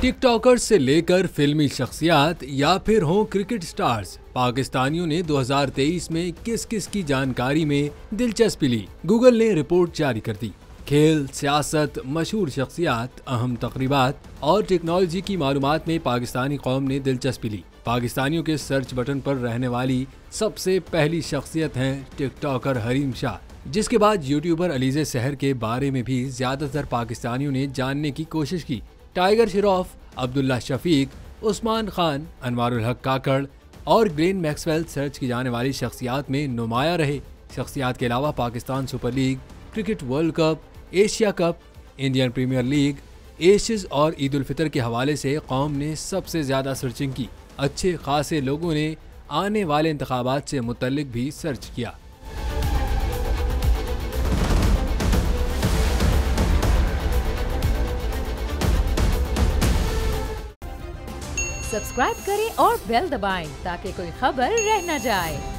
TikTokers से लेकर फिल्मी शख्सियात या फिर हों क्रिकेट स्टार्स, पाकिस्तानियों ने 2023 में किस किस की जानकारी में दिलचस्पी ली। गूगल ने रिपोर्ट जारी कर दी। खेल, सियासत, मशहूर शख्सियात, अहम तकरीबात और टेक्नोलॉजी की मालूमात में पाकिस्तानी कौम ने दिलचस्पी ली। पाकिस्तानियों के सर्च बटन पर रहने वाली सबसे पहली शख्सियत हैं टिकटॉकर हरीम शाह, जिसके बाद यूट्यूबर अलीज़े सहर के बारे में भी ज्यादातर पाकिस्तानियों ने जानने की कोशिश की। टाइगर श्रॉफ, अब्दुल्ला शफीक, उस्मान खान, अनवारुल हक काकड़ और ग्लेन मैक्सवेल सर्च की जाने वाली शख्सियात में नुमाया रहे। शख्सियात के अलावा Pakistan super league, cricket world cup, Asia cup, Indian premier league, Ashes और ईद उल फितर के हवाले से कौम ने सबसे ज्यादा सर्चिंग की। अच्छे खासे लोगों ने आने वाले इंतखाबात से मुतल्लिक भी सर्च किया। सब्सक्राइब करें और बेल दबाएं ताकि कोई खबर रह न जाए।